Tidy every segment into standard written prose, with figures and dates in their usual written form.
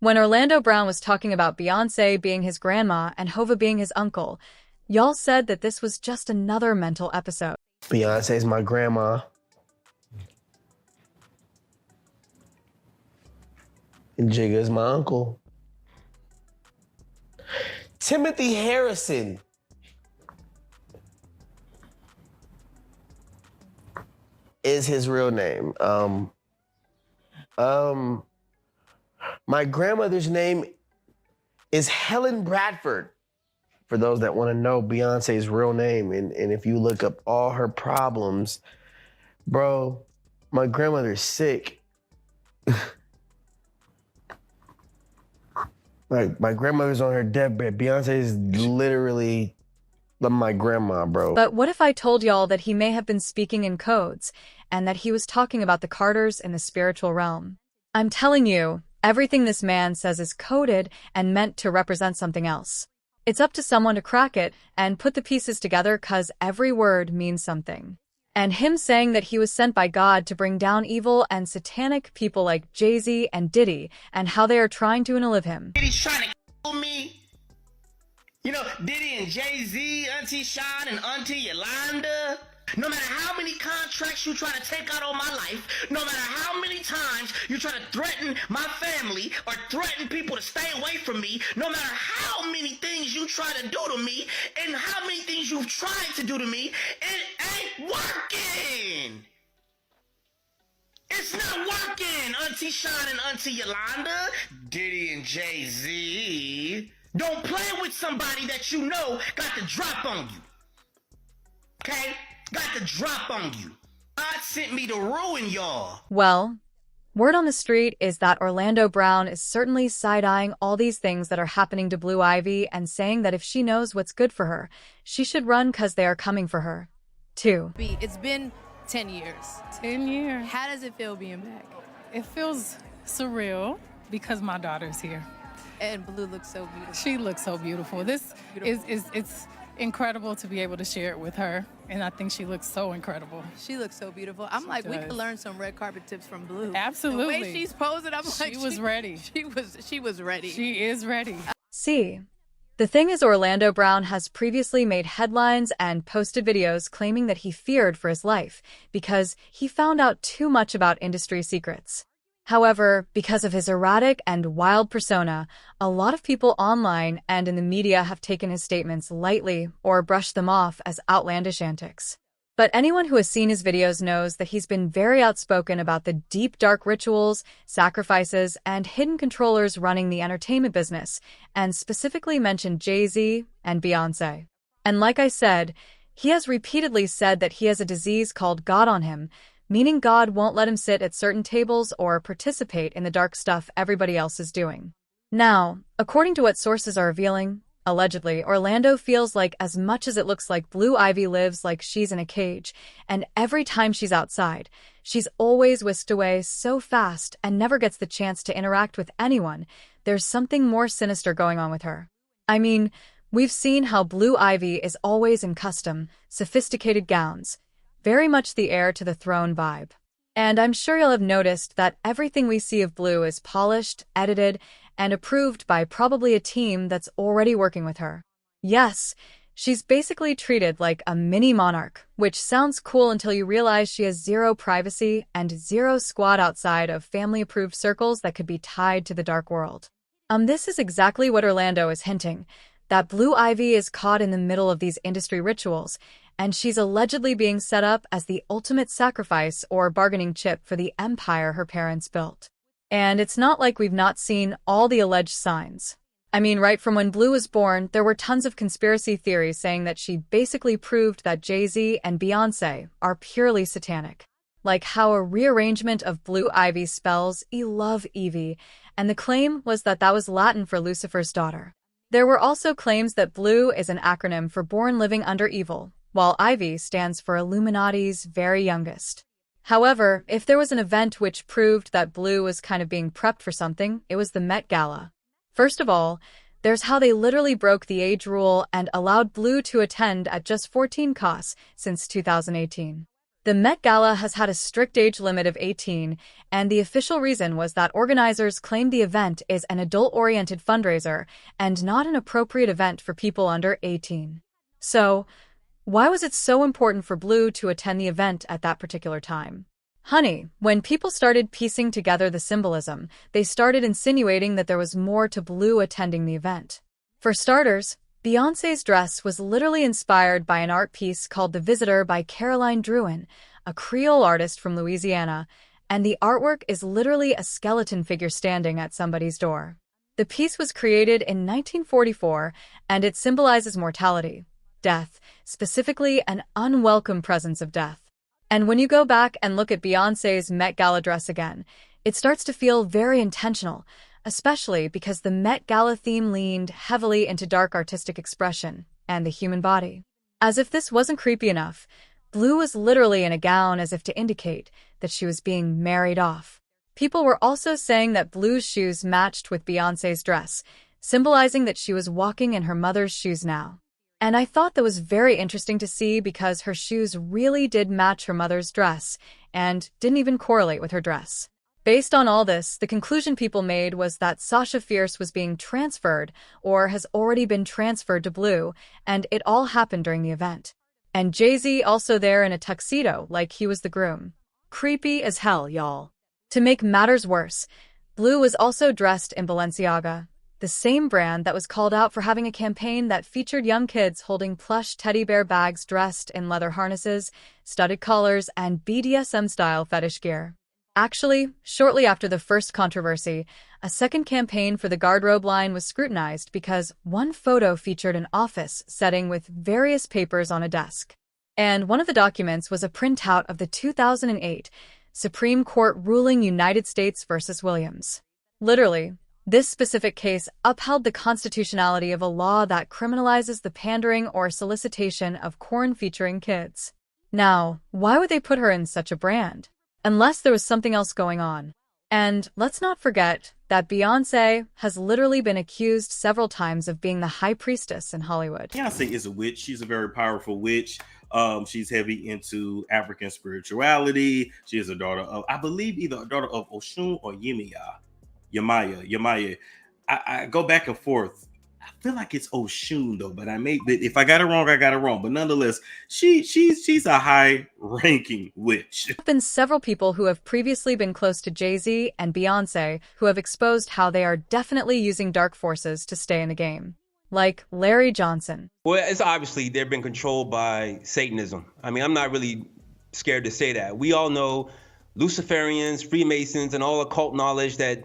When Orlando Brown was talking about Beyoncé being his grandma and Hova being his uncle, y'all said that this was just another mental episode. Beyonce's my grandma. And Jigga's my uncle. Timothy Harrison is his real name. My grandmother's name is Helen Bradford. For those that want to know Beyonce's real name, and if you look up all her problems, bro, my grandmother's sick. My grandmother's on her deathbed. Beyonce is literally my grandma, bro. But what if I told y'all that he may have been speaking in codes and that he was talking about the Carters in the spiritual realm? I'm telling you, everything this man says is coded and meant to represent something else. It's up to someone to crack it and put the pieces together, 'cause every word means something. And him saying that he was sent by God to bring down evil and satanic people like Jay-Z and Diddy, and how they are trying to unalive him. Diddy's trying to kill me. You know, Diddy and Jay-Z, Auntie Sean and Auntie Yolanda. No matter how many contracts you try to take out on my life, no matter how many times you try to threaten my family or threaten people to stay away from me, no matter how many things you try to do to me and how many things you've tried to do to me, it ain't working. It's not working, Auntie Sean and Auntie Yolanda, Diddy and Jay-Z. Don't play with somebody that you know got the drop on you. Okay? Got the drop on you. God sent me to ruin y'all. Well, word on the street is that Orlando Brown is certainly side-eyeing all these things that are happening to Blue Ivy and saying that if she knows what's good for her, she should run, 'cause they are coming for her, too. It's been 10 years. 10 years. How does it feel being back? It feels surreal because my daughter's here. And Blue looks so beautiful. She looks so beautiful. This is it's incredible to be able to share it with her, and I think she looks so incredible. She looks so beautiful. I'm like, we could learn some red carpet tips from Blue. Absolutely. The way she's posing, I'm like, she was ready. She was ready. She is ready. See, the thing is, Orlando Brown has previously made headlines and posted videos claiming that he feared for his life because he found out too much about industry secrets. However, because of his erratic and wild persona, a lot of people online and in the media have taken his statements lightly or brushed them off as outlandish antics. But anyone who has seen his videos knows that he's been very outspoken about the deep, dark rituals, sacrifices, and hidden controllers running the entertainment business, and specifically mentioned Jay-Z and Beyoncé. And like I said, he has repeatedly said that he has a disease called God on him, meaning God won't let him sit at certain tables or participate in the dark stuff everybody else is doing. Now, according to what sources are revealing, allegedly, Orlando feels like as much as it looks like Blue Ivy lives like she's in a cage, and every time she's outside, she's always whisked away so fast and never gets the chance to interact with anyone. There's something more sinister going on with her. I mean, we've seen how Blue Ivy is always in custom, sophisticated gowns, very much the heir to the throne vibe. And I'm sure you'll have noticed that everything we see of Blue is polished, edited, and approved by probably a team that's already working with her. Yes, she's basically treated like a mini monarch, which sounds cool until you realize she has zero privacy and zero squad outside of family-approved circles that could be tied to the dark world. This is exactly what Orlando is hinting, that Blue Ivy is caught in the middle of these industry rituals, and she's allegedly being set up as the ultimate sacrifice or bargaining chip for the empire her parents built. And it's not like we've not seen all the alleged signs. I mean, right from when Blue was born, there were tons of conspiracy theories saying that she basically proved that Jay-Z and Beyoncé are purely satanic. Like how a rearrangement of Blue Ivy spells E-Love Evie, and the claim was that that was Latin for Lucifer's daughter. There were also claims that Blue is an acronym for Born Living Under Evil, while Ivy stands for Illuminati's very youngest. However, if there was an event which proved that Blue was kind of being prepped for something, it was the Met Gala. First of all, there's how they literally broke the age rule and allowed Blue to attend at just 14 costs since 2018. The Met Gala has had a strict age limit of 18, and the official reason was that organizers claimed the event is an adult-oriented fundraiser and not an appropriate event for people under 18. So, why was it so important for Blue to attend the event at that particular time? Honey, when people started piecing together the symbolism, they started insinuating that there was more to Blue attending the event. For starters, Beyoncé's dress was literally inspired by an art piece called The Visitor by Caroline Drouin, a Creole artist from Louisiana, and the artwork is literally a skeleton figure standing at somebody's door. The piece was created in 1944, and it symbolizes mortality, death, specifically an unwelcome presence of death. And when you go back and look at Beyoncé's Met Gala dress again, it starts to feel very intentional, especially because the Met Gala theme leaned heavily into dark artistic expression and the human body. As if this wasn't creepy enough, Blue was literally in a gown as if to indicate that she was being married off. People were also saying that Blue's shoes matched with Beyoncé's dress, symbolizing that she was walking in her mother's shoes now. And I thought that was very interesting to see because her shoes really did match her mother's dress and didn't even correlate with her dress. Based on all this, the conclusion people made was that Sasha Fierce was being transferred or has already been transferred to Blue, and it all happened during the event. And Jay-Z also there in a tuxedo like he was the groom. Creepy as hell, y'all. To make matters worse, Blue was also dressed in Balenciaga, the same brand that was called out for having a campaign that featured young kids holding plush teddy bear bags dressed in leather harnesses, studded collars, and BDSM-style fetish gear. Actually, shortly after the first controversy, a second campaign for the garderobe line was scrutinized because one photo featured an office setting with various papers on a desk. And one of the documents was a printout of the 2008 Supreme Court ruling United States versus Williams. Literally, this specific case upheld the constitutionality of a law that criminalizes the pandering or solicitation of porn featuring kids. Now, why would they put her in such a brand? Unless there was something else going on. And let's not forget that Beyoncé has literally been accused several times of being the high priestess in Hollywood. Beyoncé is a witch. She's a very powerful witch. She's heavy into African spirituality. She is a daughter of, I believe, either a daughter of Oshun or Yemaya. I go back and forth. I feel like it's Oshun though, but if I got it wrong, I got it wrong. But nonetheless, she's a high-ranking witch. There have been several people who have previously been close to Jay-Z and Beyoncé who have exposed how they are definitely using dark forces to stay in the game. Like Larry Johnson. Well, it's obviously they've been controlled by Satanism. I mean, I'm not really scared to say that. We all know Luciferians, Freemasons, and all occult knowledge that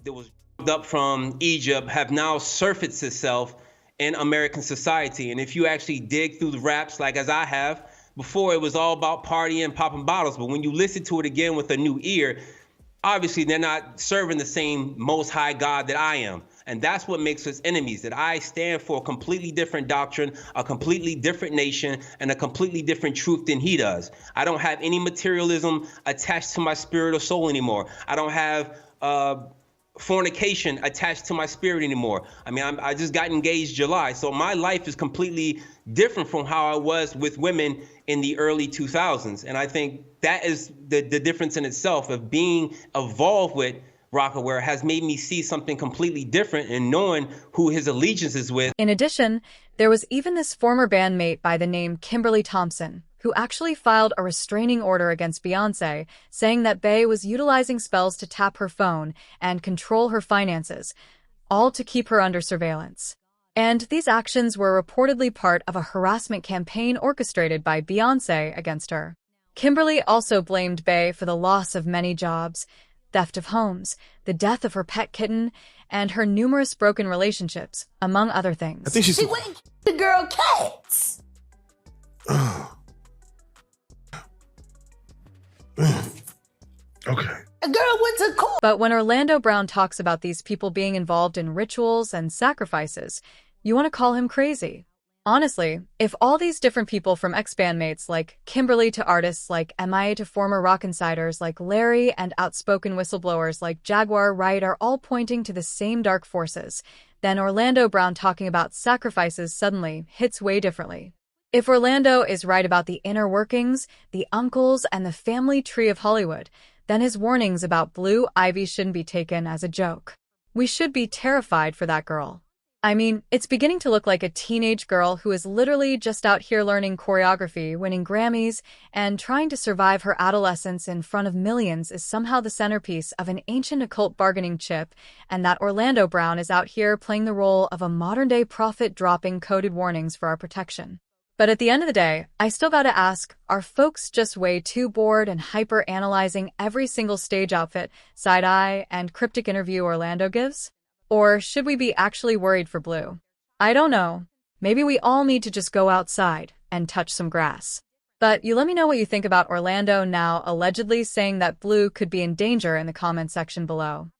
was up from Egypt have now surfaced itself in American society. And if you actually dig through the raps, like as I have, before it was all about partying, popping bottles. But when you listen to it again with a new ear, obviously they're not serving the same most high God that I am. And that's what makes us enemies, that I stand for a completely different doctrine, a completely different nation, and a completely different truth than he does. I don't have any materialism attached to my spirit or soul anymore. I don't have fornication attached to my spirit anymore. I mean, I just got engaged July, so my life is completely different from how I was with women in the early 2000s. And I think that is the difference in itself of being involved with Rocawear has made me see something completely different and knowing who his allegiance is with. In addition, there was even this former bandmate by the name Kimberly Thompson, who actually filed a restraining order against Beyoncé, saying that Bey was utilizing spells to tap her phone and control her finances, all to keep her under surveillance. And these actions were reportedly part of a harassment campaign orchestrated by Beyoncé against her. Kimberly also blamed Bey for the loss of many jobs, theft of homes, the death of her pet kitten, and her numerous broken relationships, among other things. I think she went and the girl cats. Okay. A girl went to court. But when Orlando Brown talks about these people being involved in rituals and sacrifices, you want to call him crazy. Honestly, if all these different people from ex-bandmates like Kimberly to artists like MIA to former rock insiders like Larry and outspoken whistleblowers like Jaguar Wright are all pointing to the same dark forces, then Orlando Brown talking about sacrifices suddenly hits way differently. If Orlando is right about the inner workings, the uncles, and the family tree of Hollywood, then his warnings about Blue Ivy shouldn't be taken as a joke. We should be terrified for that girl. I mean, it's beginning to look like a teenage girl who is literally just out here learning choreography, winning Grammys, and trying to survive her adolescence in front of millions is somehow the centerpiece of an ancient occult bargaining chip, and that Orlando Brown is out here playing the role of a modern-day prophet dropping coded warnings for our protection. But at the end of the day, I still gotta ask, are folks just way too bored and hyper-analyzing every single stage outfit, side-eye, and cryptic interview Orlando gives? Or should we be actually worried for Blue? I don't know. Maybe we all need to just go outside and touch some grass. But you let me know what you think about Orlando now allegedly saying that Blue could be in danger in the comment section below.